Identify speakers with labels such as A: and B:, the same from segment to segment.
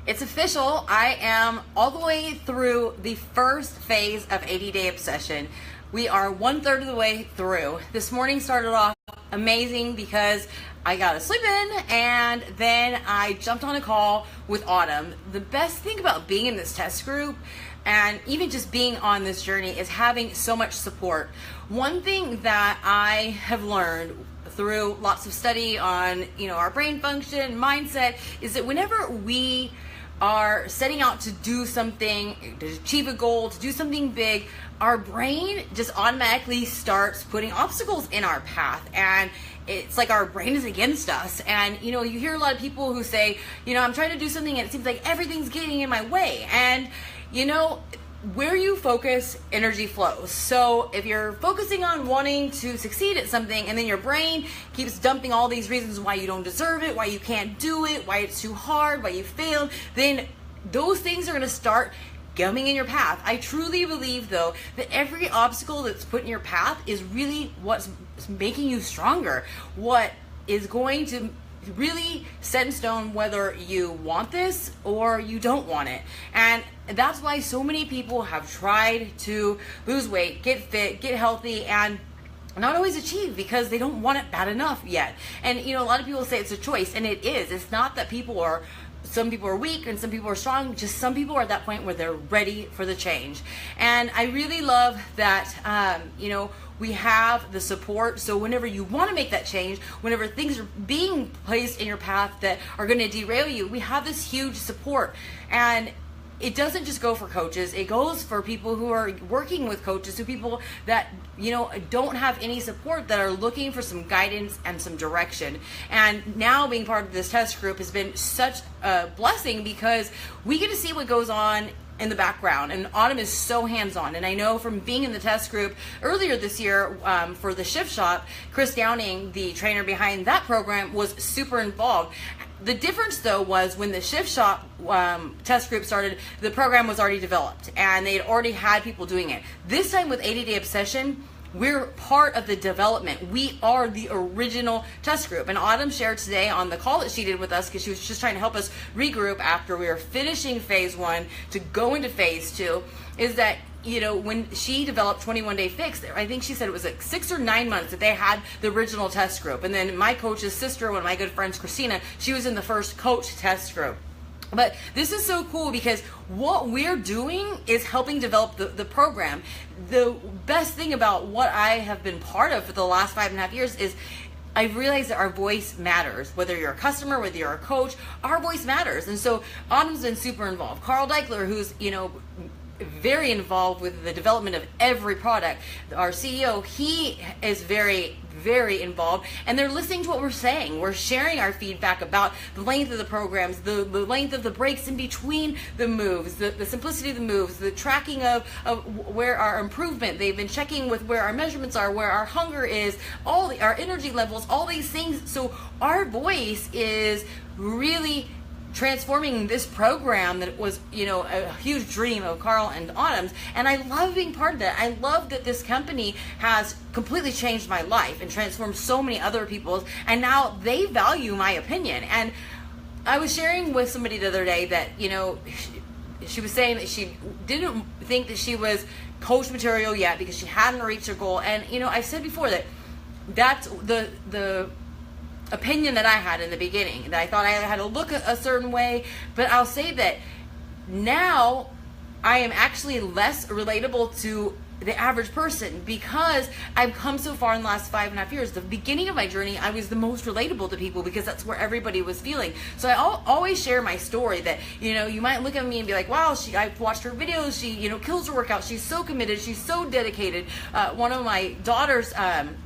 A: It's official. I am all the way through the first phase of 80-Day Obsession. We are 1/3 of the way through. This morning started off amazing because I got to sleep in and then I jumped on a call with Autumn. The best thing about being in this test group and even just being on this journey is having so much support. One thing that I have learned through lots of study on, our brain function, mindset, is that whenever we are setting out to do something, to achieve a goal, to do something big, our brain just automatically starts putting obstacles in our path, and it's like our brain is against us. And you hear a lot of people who say, I'm trying to do something and it seems like everything's getting in my way. And where you focus, energy flows. So if you're focusing on wanting to succeed at something and then your brain keeps dumping all these reasons why you don't deserve it, why you can't do it, why it's too hard, why you failed, then those things are going to start coming in your path. I truly believe, though, that every obstacle that's put in your path is really what's making you stronger, what is going to really set in stone whether you want this or you don't want it. And that's why so many people have tried to lose weight, get fit, get healthy, and not always achieve because they don't want it bad enough yet. And a lot of people say it's a choice, and it is. It's not that some people are weak and some people are strong, just some people are at that point where they're ready for the change. And I really love that, we have the support. So whenever you want to make that change, whenever things are being placed in your path that are going to derail you, we have this huge support. And it doesn't just go for coaches, it goes for people who are working with coaches, so people that don't have any support, that are looking for some guidance and some direction. And now being part of this test group has been such a blessing because we get to see what goes on in the background, and Autumn is so hands-on. And I know from being in the test group earlier this year for the Shift Shop, Chris Downing, the trainer behind that program, was super involved. The difference, though, was when the Shift Shop test group started, the program was already developed and they'd already had people doing it. This time with 80-Day Obsession, we're part of the development. We are the original test group. And Autumn shared today on the call that she did with us, because she was just trying to help us regroup after we were finishing phase 1 to go into phase 2, is that when she developed 21 Day Fix, I think she said it was like 6 or 9 months that they had the original test group. And then my coach's sister, one of my good friends, Christina, she was in the first coach test group. But this is so cool because what we're doing is helping develop the program. The best thing about what I have been part of for the last 5.5 years is I've realized that our voice matters. Whether you're a customer, whether you're a coach, our voice matters. And so Autumn's been super involved. Carl Deichler, who's, very involved with the development of every product. Our CEO, he is very, very involved, and they're listening to what we're saying. We're sharing our feedback about the length of the programs, the length of the breaks in between the moves, the simplicity of the moves, the tracking of where our improvement. They've been checking with where our measurements are, where our hunger is, our energy levels, all these things. So our voice is really transforming this program that was, a huge dream of Carl and Autumn's. And I love being part of that. I love that this company has completely changed my life and transformed so many other people's, and now they value my opinion. And I was sharing with somebody the other day that, she was saying that she didn't think that she was coach material yet because she hadn't reached her goal. And, I said before that that's the opinion that I had in the beginning, that I thought I had to look a certain way. But I'll say that now I am actually less relatable to the average person because I've come so far in the last 5.5 years. The beginning of my journey, I was the most relatable to people because that's where everybody was feeling. So I always share my story that, you might look at me and be like, wow, I've watched her videos, she, kills her workout, she's so committed, she's so dedicated. One of my daughter's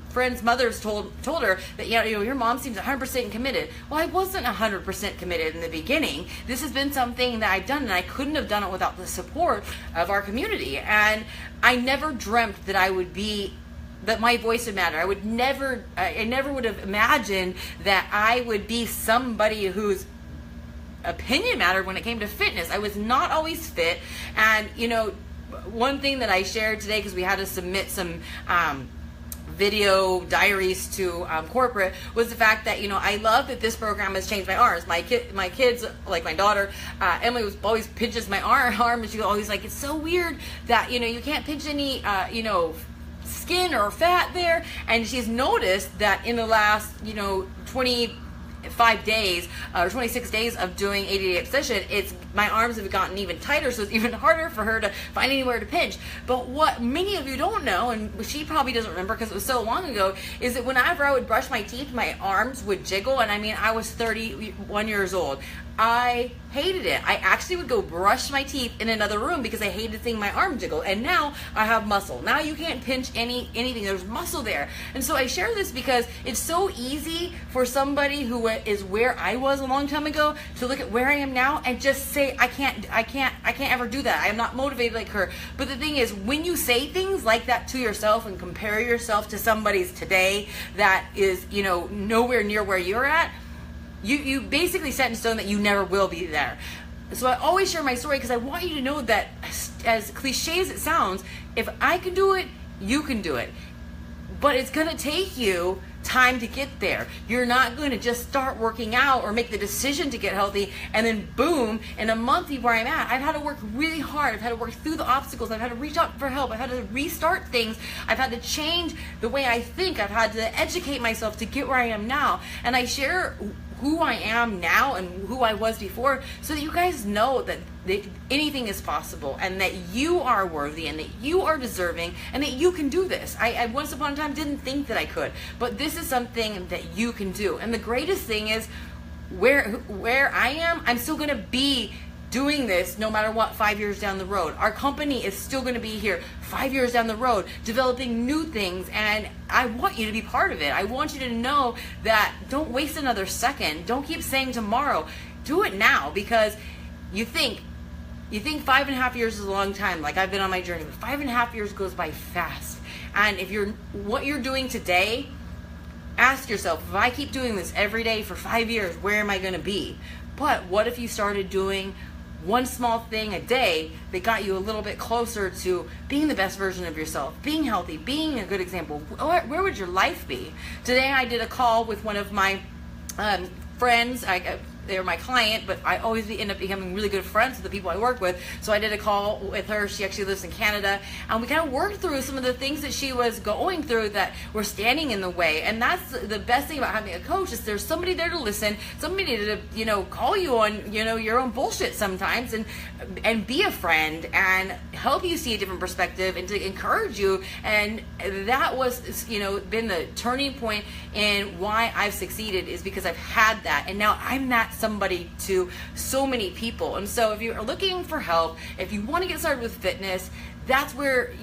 A: friend's mothers told her that your mom seems 100% committed. Well, I wasn't 100% committed in the beginning. This has been something that I've done, and I couldn't have done it without the support of our community. And I never dreamt that that my voice would matter. I never would have imagined that I would be somebody whose opinion mattered when it came to fitness. I was not always fit, and one thing that I shared today, because we had to submit some video diaries to corporate was the fact that, I love that this program has changed my arms. My kids, like my daughter, Emily, was always pinches my arm, and she was always like, it's so weird that, you can't pinch any, skin or fat there. And she's noticed that in the last, 25 days or 26 days of doing 80-day obsession, my arms have gotten even tighter, so it's even harder for her to find anywhere to pinch. But what many of you don't know, and she probably doesn't remember because it was so long ago, is that whenever I would brush my teeth, my arms would jiggle. And I was 31 years old. I hated it. I actually would go brush my teeth in another room because I hated seeing my arm jiggle. And now I have muscle. Now you can't pinch anything. There's muscle there. And so I share this because it's so easy for somebody who is where I was a long time ago to look at where I am now and just say, I can't ever do that. I am not motivated like her. But the thing is, when you say things like that to yourself and compare yourself to somebody's today that is, nowhere near where you're at, you basically set in stone that you never will be there. So I always share my story because I want you to know that, as cliche as it sounds, if I can do it, you can do it. But it's going to take you time to get there. You're not going to just start working out or make the decision to get healthy and then boom, in a month be where I'm at. I've had to work really hard. I've had to work through the obstacles. I've had to reach out for help. I've had to restart things. I've had to change the way I think. I've had to educate myself to get where I am now. And I share who I am now and who I was before so that you guys know that anything is possible and that you are worthy and that you are deserving and that you can do this. I once upon a time didn't think that I could, but this is something that you can do. And the greatest thing is where I am, I'm still going to be doing this no matter what 5 years down the road. Our company is still going to be here 5 years down the road, developing new things, and I want you to be part of it. I want you to know that don't waste another second. Don't keep saying tomorrow. Do it now, because you think 5.5 years is a long time, like I've been on my journey, but 5.5 years goes by fast. And if what you're doing today, ask yourself, if I keep doing this every day for 5 years, where am I going to be? But what if you started doing one small thing a day that got you a little bit closer to being the best version of yourself, being healthy, being a good example? Where would your life be? Today I did a call with one of my friends. They're my client, but I always end up becoming really good friends with the people I work with. So I did a call with her. She actually lives in Canada, and we kind of worked through some of the things that she was going through that were standing in the way. And that's the best thing about having a coach, is there's somebody there to listen, somebody to call you on your own bullshit sometimes, and be a friend and help you see a different perspective and to encourage you. And that was been the turning point in why I've succeeded, is because I've had that, and now I'm that somebody to so many people. And so if you're looking for help, if you want to get started with fitness, that's where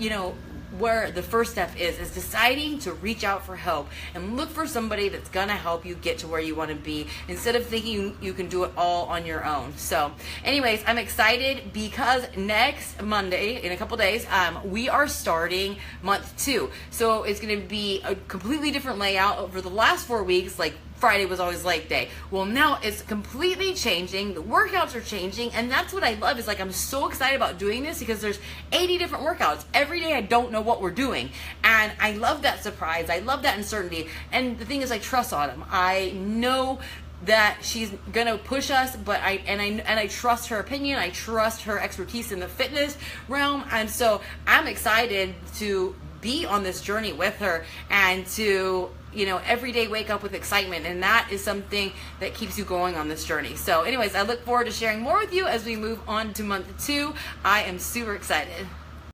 A: where the first step is deciding to reach out for help and look for somebody that's gonna help you get to where you want to be, instead of thinking you can do it all on your own. So anyways, I'm excited because next Monday, in a couple days, we are starting month 2. So it's gonna be a completely different layout. Over the last 4 weeks, like Friday was always leg day. Well, now it's completely changing. The workouts are changing, and that's what I love. Is like, I'm so excited about doing this because there's 80 different workouts. Every day I don't know what we're doing, and I love that surprise. I love that uncertainty. And the thing is, I trust Autumn. I know that she's gonna push us, but I trust her opinion. I trust her expertise in the fitness realm, and so I'm excited to be on this journey with her and to every day wake up with excitement, and that is something that keeps you going on this journey. So anyways, I look forward to sharing more with you as we move on to month 2. I am super excited.